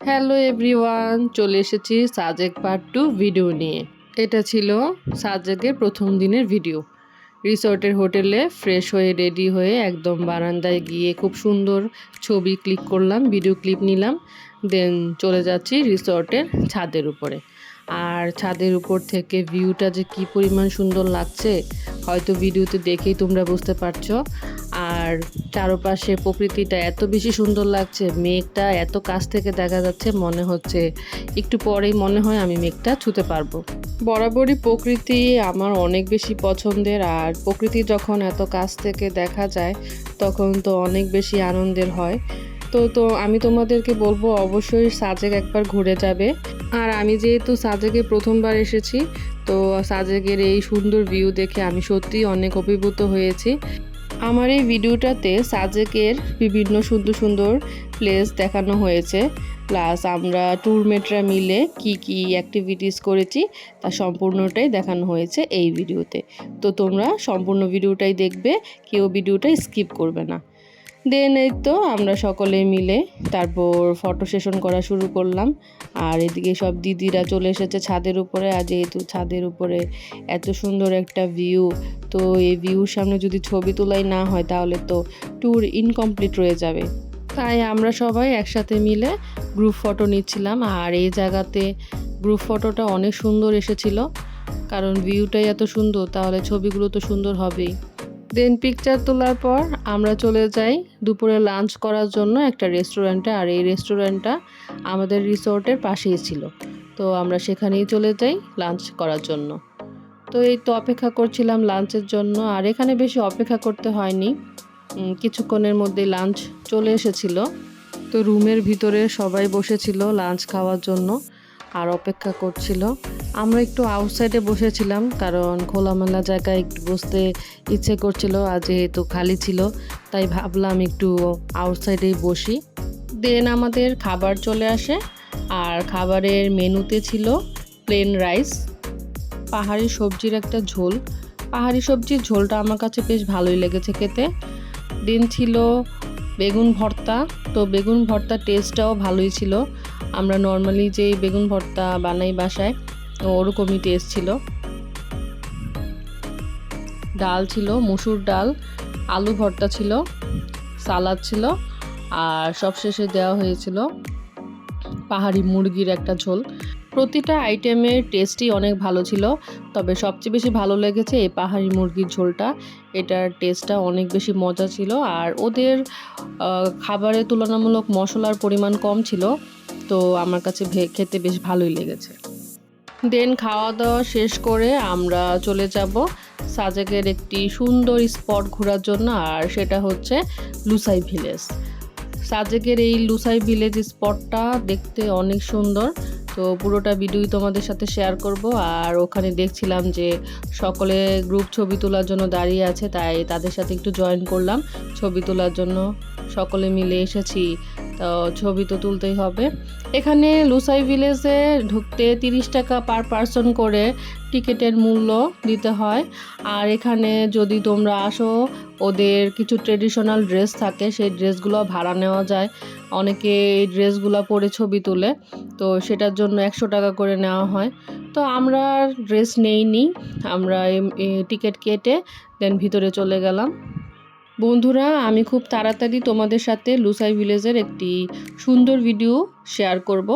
Hello everyone, চলে এসেছি Sajek part 2 video নিয়ে। এটা ছিল সাজেকের প্রথম দিনের ভিডিও। রিসর্টের হোটেলে ফ্রেশ হয়ে রেডি হয়ে একদম বারান্দায় গিয়ে খুব সুন্দর ছবি ক্লিক করলাম, ভিডিও ক্লিপ নিলাম। দেন চলে যাচ্ছি রিসর্টের ছাদের উপরে। আর ছাদের উপর থেকে ভিউটা যে কি পরিমাণ সুন্দর লাগছে হয়তো ভিডিওতে দেখেই তোমরা বুঝতে পারছো। আর চারপাশে প্রকৃতিটা এত বেশি সুন্দর লাগছে, মেঘটা এত কাছ থেকে দেখা যাচ্ছে, মনে হচ্ছে একটু পরেই মনে হয় আমি মেঘটা ছুঁতে পারবো। বরাবরই প্রকৃতি আমার অনেক বেশি পছন্দের, আর প্রকৃতি যখন এত কাছ থেকে দেখা যায় তখন তো অনেক বেশি আনন্দের হয়। তো আমি তোমাদেরকে বলবো অবশ্যই সাজেক একবার ঘুরে যাবে। আর আমি যেহেতু সাজেকে প্রথমবার এসেছি, তো সাজেকের এই সুন্দর ভিউ দেখে আমি সত্যিই অনেক অভিভূত হয়েছি। আমার এই ভিডিওটাতে সাজেকের বিভিন্ন সুন্দর সুন্দর প্লেস দেখানো হয়েছে, প্লাস আমরা ট্যুরমেটরা মিলে কি কি অ্যাক্টিভিটিস করেছি তা সম্পূর্ণটাই দেখানো হয়েছে এই ভিডিওতে। তো তোমরা সম্পূর্ণ ভিডিওটাই দেখবে, কেউ ভিডিওটা স্কিপ করবে না। দেন এই তো আমরা সকলে মিলে তারপর ফটো সেশন করা শুরু করলাম। আর এদিকে সব দিদিরা চলে এসেছে ছাদের উপরে। আর যেহেতু ছাদের উপরে এত সুন্দর একটা ভিউ, তো এই ভিউর সামনে যদি ছবি তোলাই না হয় তাহলে তো ট্যুর ইনকমপ্লিট রয়ে যাবে। তাই আমরা সবাই একসাথে মিলে গ্রুপ ফটো নিচ্ছিলাম। আর এই জায়গাতে গ্রুপ ফটোটা অনেক সুন্দর এসেছিল, কারণ ভিউটাই এত সুন্দর, তাহলে ছবিগুলো তো সুন্দর হবেই। দেন পিকচার তোলার পর আমরা চলে যাই দুপুরে লাঞ্চ করার জন্য একটা রেস্টুরেন্টে। আর এই রেস্টুরেন্টটা আমাদের রিসোর্টের পাশেই ছিল, তো আমরা সেখানেই চলে যাই লাঞ্চ করার জন্য। তো এই তো অপেক্ষা করছিলাম লাঞ্চের জন্য। আর এখানে বেশি অপেক্ষা করতে হয়নি, কিছুক্ষণের মধ্যেই লাঞ্চ চলে এসেছিল। তো রুমের ভিতরে সবাই বসেছিল লাঞ্চ খাওয়ার জন্য আর অপেক্ষা করছিল। আমরা একটু আউটসাইডে বসেছিলাম, কারণ খোলামেলা জায়গায় একটু বসতে ইচ্ছে করছিল, আর যেহেতু খালি ছিল তাই ভাবলাম একটু আউটসাইডেই বসি। দেন আমাদের খাবার চলে আসে। আর খাবারের মেনুতে ছিল প্লেন রাইস, পাহাড়ি সবজির একটা ঝোল। পাহাড়ি সবজির ঝোলটা আমার কাছে বেশ ভালোই লেগেছে খেতে। দেন ছিল বেগুন ভর্তা। তো বেগুন ভর্তার টেস্টটাও ভালোই ছিল। আমরা নর্মালি যে বেগুন ভর্তা বানাই বাসায়, তো ওরকমই টেস্ট ছিল। ডাল ছিল মসুর ডাল, আলু ভর্তা ছিল, সালাদ ছিল, আর সবশেষে দেওয়া হয়েছিল পাহাড়ি মুরগির একটা ঝোল। প্রতিটা আইটেমের টেস্টই অনেক ভালো ছিল, তবে সবচেয়ে বেশি ভালো লেগেছে এই পাহাড়ি মুরগির ঝোলটা। এটার টেস্টটা অনেক বেশি মজা ছিল, আর ওদের খাবারের তুলনামূলক মশলার পরিমাণ কম ছিল, তো আমার কাছে খেতে বেশ ভালোই লেগেছে। দেন খাওয়া দাওয়া শেষ করে আমরা চলে যাব সাজেকের একটি সুন্দর স্পট ঘোরার জন্য, আর সেটা হচ্ছে লুসাই ভিলেজ। সাজেকের এই লুসাই ভিলেজ স্পটটা দেখতে অনেক সুন্দর, তো পুরোটা ভিডিওই তোমাদের সাথে শেয়ার করব। আর ওখানে দেখছিলাম যে সকলে গ্রুপ ছবি তোলার জন্য দাঁড়িয়ে আছে, তাই তাদের সাথে একটু জয়েন করলাম ছবি তোলার জন্য। সকলে মিলে এসেছি, তো ছবি তো তুলতেই হবে। এখানে লুসাই ভিলেজে ঢুকতে 30 টাকা পার পারসন করে টিকিটের মূল্য দিতে হয়। আর এখানে যদি তোমরা আসো, ওদের কিছু ট্রেডিশনাল ড্রেস থাকে, সেই ড্রেসগুলো ভাড়া নেওয়া যায়। অনেকে এই ড্রেসগুলো পরে ছবি তোলে, তো সেটার জন্য 100 টাকা করে নেওয়া হয়। তো আমরা ড্রেস নেইনি, আমরা টিকিট কেটে দেন ভিতরে চলে গেলাম। বন্ধুরা, আমি খুব তাড়াতাড়ি তোমাদের সাথে লুসাই ভিলেজের একটি সুন্দর ভিডিও শেয়ার করব,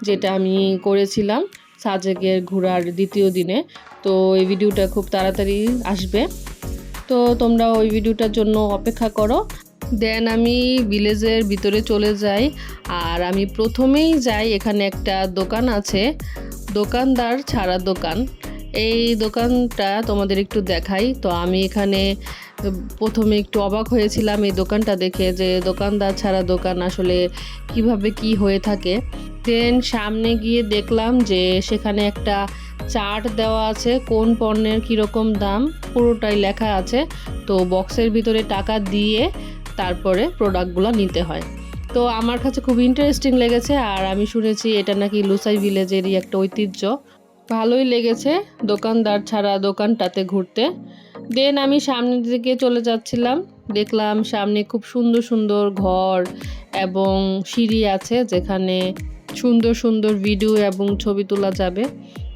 যেটা আমি করেছিলাম সাজেকের ঘোরার দ্বিতীয় দিনে। তো এই ভিডিওটা খুব তাড়াতাড়ি আসবে, তো তোমরা ওই ভিডিওটার জন্য অপেক্ষা করো। দেন আমি ভিলেজের ভিতরে চলে যাই। আর আমি প্রথমেই যাই, এখানে একটা দোকান আছে, দোকানদার ছাড়া দোকান। এই দোকানটা তোমাদের একটু দেখাই। তো আমি এখানে প্রথমে একটু অবাক হয়েছিলাম এই দোকানটা দেখে, যে দোকানদার ছাড়া দোকান আসলে কিভাবে কি হয়ে থাকে। দেন সামনে গিয়ে দেখলাম যে সেখানে একটা চার্ট দেওয়া আছে, কোন পণ্যের কীরকম দাম পুরোটাই লেখা আছে। তো বক্সের ভিতরে টাকা দিয়ে তারপরে প্রোডাক্টগুলো নিতে হয়। তো আমার কাছে খুব ইন্টারেস্টিং লেগেছে, আর আমি শুনেছি এটা নাকি লুসাই ভিলেজেরই একটা ঐতিহ্য। ভালোই লেগেছে দোকানদার ছাড়া দোকানটাতে ঘুরতে। দেন আমি সামনের দিকে চলে যাচ্ছিলাম, দেখলাম সামনে খুব সুন্দর সুন্দর ঘর এবং সিঁড়ি আছে, যেখানে সুন্দর সুন্দর ভিডিও এবং ছবি তোলা যাবে,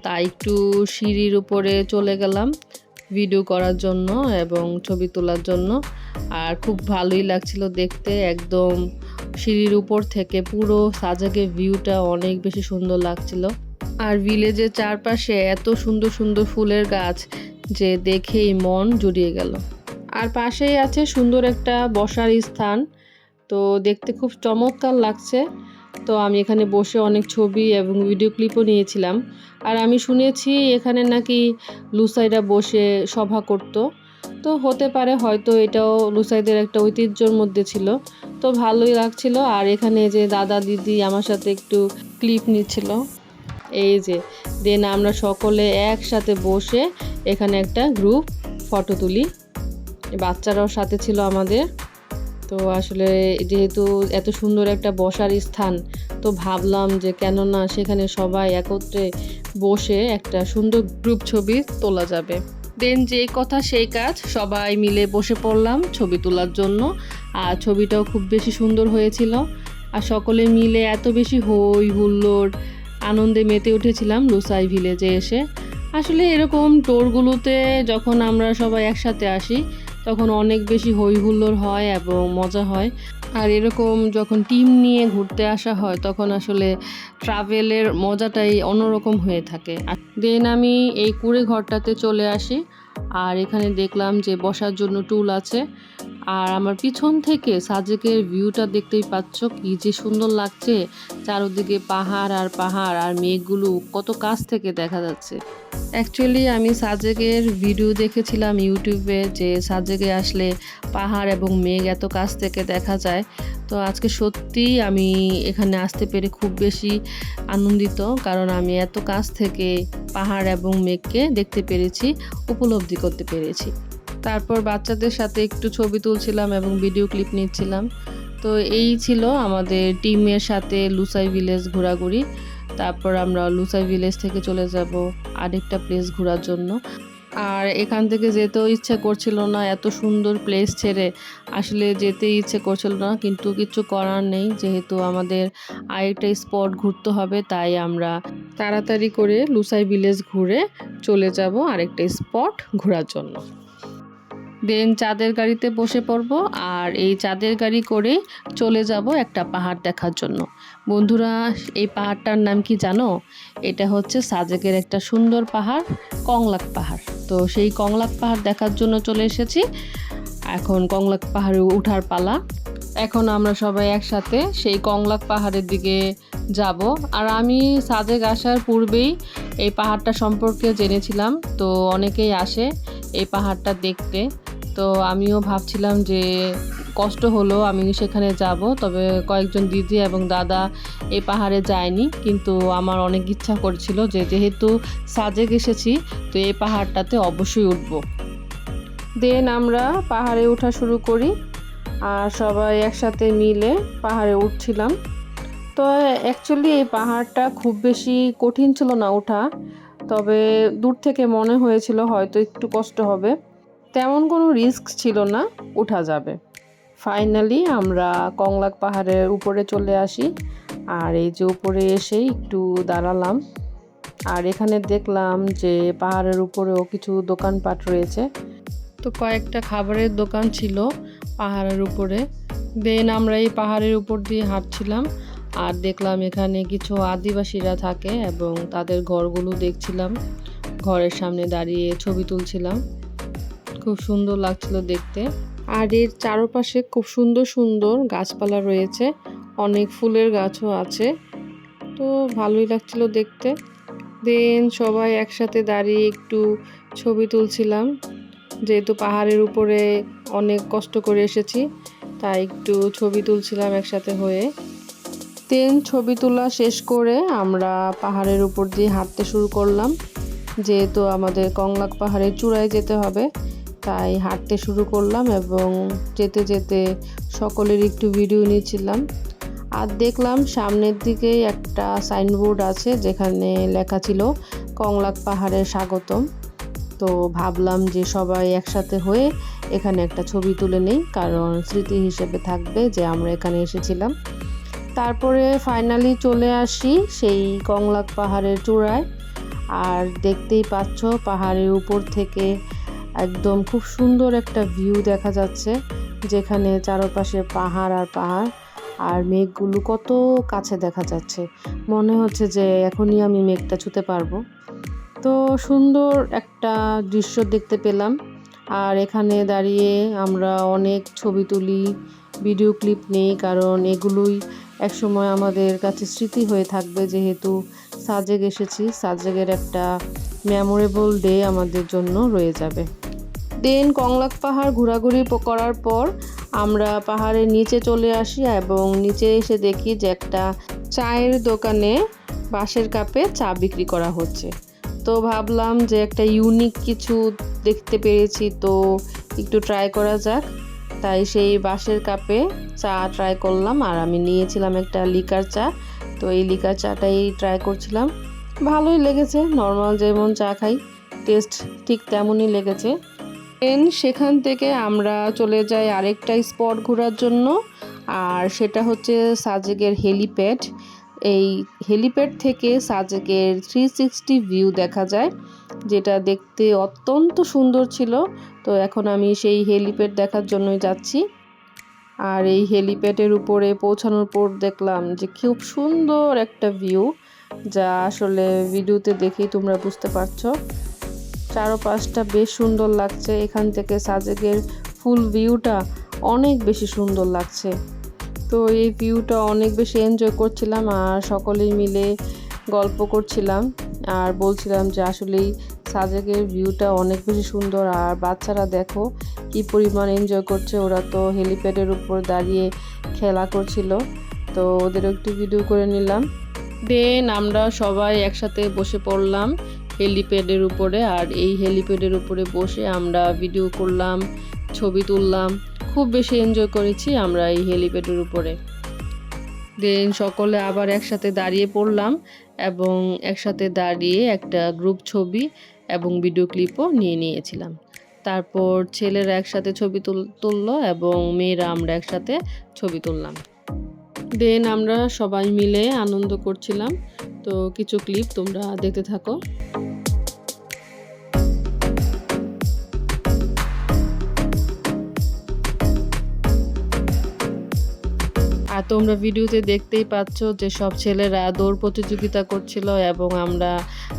তাই একটু সিঁড়ির উপরে চলে গেলাম ভিডিও করার জন্য এবং ছবি তোলার জন্য। আর খুব ভালোই লাগছিল দেখতে, একদম সিঁড়ির উপর থেকে পুরো সাজেকের ভিউটা অনেক বেশি সুন্দর লাগছিল। আর ভিলেজের চারপাশে এত সুন্দর সুন্দর ফুলের গাছ যে দেখেই মন জুড়িয়ে গেল। আর পাশেই আছে সুন্দর একটা বসার স্থান, তো দেখতে খুব চমৎকার লাগছে। তো আমি এখানে বসে অনেক ছবি এবং ভিডিও ক্লিপও নিয়েছিলাম। আর আমি শুনেছি এখানে নাকি লুসাইরা বসে সভা করত, তো হতে পারে হয়তো এটাও লুসাইদের একটা ঐতিহ্যর মধ্যে ছিল। তো ভালোই লাগছিল। আর এখানে যে দাদা দিদি আমার সাথে একটু ক্লিপ নিচ্ছিল, এই যে দেন আমরা সকলে একসাথে বসে এখানে একটা গ্রুপ ফটো তুলি। বাচ্চারাও সাথে ছিল আমাদের। তো আসলে যেহেতু এত সুন্দর একটা বসার স্থান, তো ভাবলাম যে কেন না সেখানে সবাই একত্রে বসে একটা সুন্দর গ্রুপ ছবি তোলা যাবে। দেন যেই কথা সেই কাজ, সবাই মিলে বসে পড়লাম ছবি তোলার জন্য। আর ছবিটাও খুব বেশি সুন্দর হয়েছিল। আর সকলে মিলে এত বেশি হই হুল্লোড় আনন্দে মেতে উঠেছিলাম লুসাই ভিলেজে এসে। আসলে এরকম টোরগুলোতে যখন আমরা সবাই একসাথে আসি তখন অনেক বেশি হই হুল্লোড় হয় এবং মজা হয়। আর এরকম যখন টিম নিয়ে ঘুরতে আসা হয় তখন আসলে ট্রাভেলের মজাটাই অন্যরকম হয়ে থাকে। দেন আমি এই কুঁড়ে ঘরটাতে চলে আসি। আর এখানে দেখলাম যে বসার জন্য টুল আছে। আর আমার পিছন থেকে সাজেকের ভিউটা দেখতেই পাচ্ছ, কি যে সুন্দর লাগছে। চারদিকে পাহাড় আর পাহাড়, আর মেঘগুলো কত কাছ থেকে দেখা যাচ্ছে। অ্যাকচুয়ালি আমি সাজেকের ভিডিও দেখেছিলাম ইউটিউবে, যে সাজেকে আসলে পাহাড় এবং মেঘ এত কাছ থেকে দেখা যায়। তো আজকে সত্যি আমি এখানে আসতে পেরে খুব বেশি আনন্দিত, কারণ আমি এত কাছ থেকে পাহাড় এবং মেঘকে দেখতে পেরেছি, উপলব্ধি করতে পেরেছি। তারপর বাচ্চাদের সাথে একটু ছবি তুলছিলাম এবং ভিডিও ক্লিপ নিচ্ছিলাম। তো এই ছিল আমাদের টিমের সাথে লুসাই ভিলেজ ঘোরাঘুরি। তারপর আমরা লুসাই ভিলেজ থেকে চলে যাব আরেকটা প্লেস ঘোরার জন্য। আর এখান থেকে যেতেও ইচ্ছে করছিল না, এত সুন্দর প্লেস ছেড়ে আসলে যেতে ইচ্ছে করছিল না, কিন্তু কিছু করার নেই, যেহেতু আমাদের আরেকটা স্পট ঘুরতে হবে, তাই আমরা তাড়াতাড়ি করে লুসাই ভিলেজ ঘুরে চলে যাব আরেকটা স্পট ঘোরার জন্য। দেন চাঁদের গাড়িতে বসে পড়ব, আর এই চাঁদের গাড়ি করে চলে যাব একটা পাহাড় দেখার জন্য। বন্ধুরা, এই পাহাড়টার নাম কি জানো? এটা হচ্ছে সাজেকের একটা সুন্দর পাহাড়, কংলাক পাহাড়। তো সেই কংলাক পাহাড় দেখার জন্য চলে এসেছি। এখন কংলাক পাহাড়ে ওঠার পালা। এখন আমরা সবাই একসাথে সেই কংলাক পাহাড়ের দিকে যাব। আর আমি সাজেক আসার পূর্বেই এই পাহাড়টা সম্পর্কে জেনেছিলাম। তো অনেকেই আসে এই পাহাড়টা দেখতে। তো আমিও ভাবছিলাম যে কষ্ট হলো আমি সেখানে যাব, তবে কয়েকজন দিদি এবং দাদা এই পাহাড়ে যায়নি, কিন্তু আমার অনেক ইচ্ছা করছিল যে যেহেতু সাজেক এসেছি তো এই পাহাড়টাতে অবশ্যই উঠব। দেন আমরা পাহাড়ে ওঠা শুরু করি, আর সবাই একসাথে মিলে পাহাড়ে উঠছিলাম। তো অ্যাকচুয়ালি এই পাহাড়টা খুব বেশি কঠিন ছিল না ওঠা, তবে দূর থেকে মনে হয়েছিল হয়তো একটু কষ্ট হবে। তেমন কোনো রিস্ক ছিল না, ওঠা যাবে। ফাইনালি আমরা কংলাক পাহাড়ের উপরে চলে আসি। আর এই যে উপরে এসেই একটু দাঁড়ালাম, আর এখানে দেখলাম যে পাহাড়ের উপরেও কিছু দোকানপাট রয়েছে। তো কয়েকটা খাবারের দোকান ছিল পাহাড়ের উপরে। দেন আমরা এই পাহাড়ের উপর দিয়ে হাঁটছিলাম, আর দেখলাম এখানে কিছু আদিবাসীরা থাকে এবং তাদের ঘরগুলো দেখছিলাম। ঘরের সামনে দাঁড়িয়ে ছবি তুলছিলাম, খুব সুন্দর লাগছিল দেখতে। আর এর চারপাশে খুব সুন্দর সুন্দর গাছপালা রয়েছে, অনেক ফুলের গাছও আছে। তো ভালোই লাগছিল দেখতে। দেন সবাই একসাথে দাঁড়িয়ে একটু ছবি তুলছিলাম, যেহেতু পাহাড়ের উপরে অনেক কষ্ট করে এসেছি, তাই একটু ছবি তুলছিলাম একসাথে হয়ে। দেন ছবি তোলা শেষ করে আমরা পাহাড়ের উপর দিয়ে হাঁটতে শুরু করলাম। যেহেতু আমাদের কংলাক পাহাড়ের চূড়ায় যেতে হবে, তাই হাঁটতে শুরু করলাম এবং যেতে যেতে সকলের একটু ভিডিও নিচ্ছিলাম। আর দেখলাম সামনের দিকে একটা সাইনবোর্ড আছে যেখানে লেখা ছিল কংলাক পাহাড়ের স্বাগতম। তো ভাবলাম যে সবাই একসাথে হয়ে এখানে একটা ছবি তুলে নেই, কারণ স্মৃতি হিসেবে থাকবে যে আমরা এখানে এসেছিলাম। তারপরে ফাইনালি চলে আসি সেই কংলাক পাহাড়ের চূড়ায়। আর দেখতেই পাচ্ছ পাহাড়ের উপর থেকে একদম খুব সুন্দর একটা ভিউ দেখা যাচ্ছে, যেখানে চারপাশে পাহাড় আর পাহাড়, আর মেঘগুলো কত কাছে দেখা যাচ্ছে, মনে হচ্ছে যে এখনই আমি মেঘটা ছুঁতে পারবো। তো সুন্দর একটা দৃশ্য দেখতে পেলাম। আর এখানে দাঁড়িয়ে আমরা অনেক ছবি তুলি, ভিডিও ক্লিপ নেই, কারণ এগুলোই একসময় আমাদের কাছে স্মৃতি হয়ে থাকবে। যেহেতু সাজেক এসেছি, সাজেকের একটা মেমোরেবল ডে আমাদের জন্য রয়ে যাবে। দেন কংলাক পাহাড় ঘোরাঘুরি করার পর আমরা পাহাড়ের নিচে চলে আসি এবং নিচে এসে দেখি যে একটা চায়ের দোকানে বাঁশের কাপে চা বিক্রি করা হচ্ছে। তো ভাবলাম যে একটা ইউনিক কিছু দেখতে পেরেছি, তো একটু ট্রাই করা যাক। তাই সেই বাঁশের কাপে চা ট্রাই করলাম, আর আমি নিয়েছিলাম একটা লিকার চা। তো এই লিকার চাটাই ট্রাই করছিলাম, ভালোই লেগেছে। নর্মাল যেমন চা খাই টেস্ট ঠিক তেমনই লেগেছে। দেন সেখান থেকে আমরা চলে যাই আরেকটা স্পট ঘোরার জন্য, আর সেটা হচ্ছে সাজেকের হেলিপ্যাড। এই হেলিপ্যাড থেকে সাজেকের 360 ভিউ দেখা যায়, যেটা দেখতে অত্যন্ত সুন্দর ছিল। তো এখন আমি সেই হেলিপ্যাড দেখার জন্যই যাচ্ছি। আর এই হেলিপ্যাডের উপরে পৌঁছানোর পর দেখলাম যে খুব সুন্দর একটা ভিউ, যা আসলে ভিডিওতে দেখেই তোমরা বুঝতে পারছো। চারপাশটা বেশ সুন্দর লাগছে, এখান থেকে সাজেকের ফুল ভিউটা অনেক বেশি সুন্দর লাগছে। তো এই ভিউটা অনেক বেশি এনজয় করছিলাম, আর সকলেই মিলে গল্প করছিলাম আর বলছিলাম যে আসলেই সাজেকের ভিউটা অনেক বেশি সুন্দর। আর বাচ্চারা দেখো কি পরিমাণ এনজয় করছে, ওরা তো হেলিপ্যাডের উপর দাঁড়িয়ে খেলা করছিল। তো ওদের একটু ভিডিও করে নিলাম। দেন আমরা সবাই একসাথে বসে পড়লাম হেলিপ্যাডের উপরে, আর এই হেলিপ্যাডের উপরে বসে আমরা ভিডিও করলাম, ছবি তুললাম। খুব বেশি এনজয় করেছি আমরা এই হেলিপ্যাডের উপরে। দেন সকলে আবার একসাথে দাঁড়িয়ে পড়লাম এবং একসাথে দাঁড়িয়ে একটা গ্রুপ ছবি এবং ভিডিও ক্লিপও নিয়েছিলাম। তারপর ছেলেরা একসাথে ছবি তুললো এবং মেয়েরা আমরা একসাথে ছবি তুললাম। দেন আমরা সবাই মিলে আনন্দ করছিলাম। তো কিছু ক্লিপ তোমরা দেখতে থাকো। আর তোমরা ভিডিওতে দেখতেই পাচ্ছ যে সব ছেলেরা দৌড় প্রতিযোগিতা করছিল এবং আমরা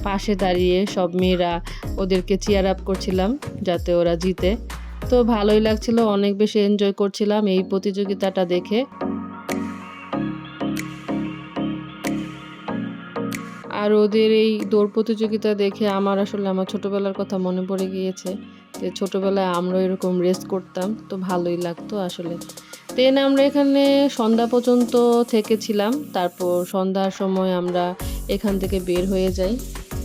পাশে দাঁড়িয়ে সব মেয়েরা ওদেরকে চিয়ার আপ করছিলাম যাতে ওরা জিতে। তো ভালোই লাগছিল, অনেক বেশি এনজয় করছিলাম এই প্রতিযোগিতাটা দেখে। আর ওদের এই দৌড় প্রতিযোগিতা দেখে আমার ছোটবেলার কথা মনে পড়ে গিয়েছে, যে ছোটবেলায় আমরা এরকম রেস করতাম, তো ভালোই লাগতো আসলে। দেন আমরা এখানে সন্ধ্যা পর্যন্ত থেকেছিলাম, তারপর সন্ধ্যার সময় আমরা এখান থেকে বের হয়ে যাই।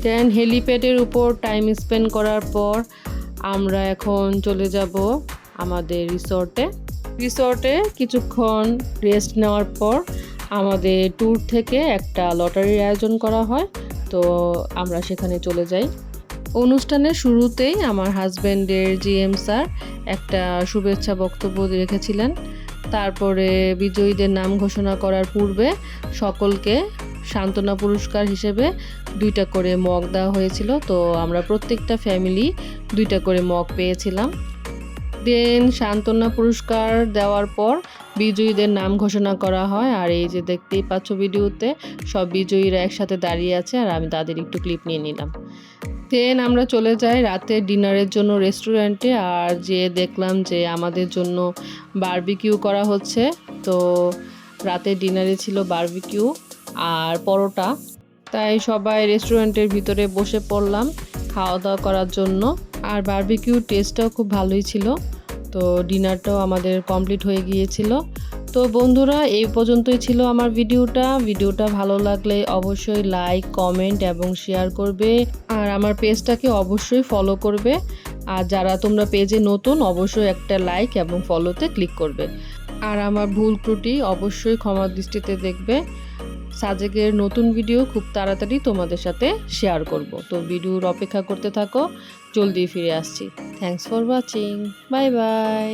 দেন হেলিপ্যাডের উপর টাইম স্পেন্ড করার পর আমরা এখন চলে যাব আমাদের রিসর্টে কিছুক্ষণ রেস্ট নেওয়ার পর আমাদের ট্যুর থেকে একটা লটারির আয়োজন করা হয়, তো আমরা সেখানে চলে যাই। অনুষ্ঠানের শুরুতেই আমার হাজব্যান্ডের জিএম স্যার একটা শুভেচ্ছা বক্তব্য রেখেছিলেন। তারপরে বিজয়ীদের নাম ঘোষণা করার পূর্বে সকলকে সান্ত্বনা পুরস্কার হিসেবে 2টা করে মগ দেওয়া হয়েছিল। তো আমরা প্রত্যেকটা ফ্যামিলি 2টা করে মগ পেয়েছিলাম। দেন সান্ত্বনা পুরস্কার দেওয়ার পর বিজয়ীদের নাম ঘোষণা করা হয়, আর এই যে দেখতেই পাচ্ছ ভিডিওতে সব বিজয়ীরা একসাথে দাঁড়িয়ে আছে, আর আমি তাদের একটু ক্লিপ নিয়ে নিলাম। দেন আমরা চলে যাই রাতে ডিনারের জন্য রেস্টুরেন্টে, আর যেয়ে দেখলাম যে আমাদের জন্য বারবিকিউ করা হচ্ছে। তো রাতে ডিনারে ছিল বারবিকিউ আর পরোটা, তাই সবাই রেস্টুরেন্টের ভিতরে বসে পড়লাম খাওয়া দাওয়া করার জন্য। আর বারবিকিউ টেস্টটাও খুব ভালোই ছিল। তো ডিনারটাও আমাদের কমপ্লিট হয়ে গিয়েছিল। তো বন্ধুরা, এই পর্যন্তই ছিল আমার ভিডিওটা ভালো লাগলে অবশ্যই লাইক, কমেন্ট এবং শেয়ার করবে, আর আমার পেজটাকে অবশ্যই ফলো করবে। আর যারা তোমরা পেজে নতুন অবশ্যই একটা লাইক এবং ফলোতে ক্লিক করবে। আর আমার ভুল ত্রুটি অবশ্যই ক্ষমা দৃষ্টিতে দেখবে। সাজেকের নতুন ভিডিও খুব তাড়াতাড়ি তোমাদের সাথে শেয়ার করব। তো ভিডিওর অপেক্ষা করতে থাকো, জলদি ফিরে আসছি। Thanks for watching, bye bye.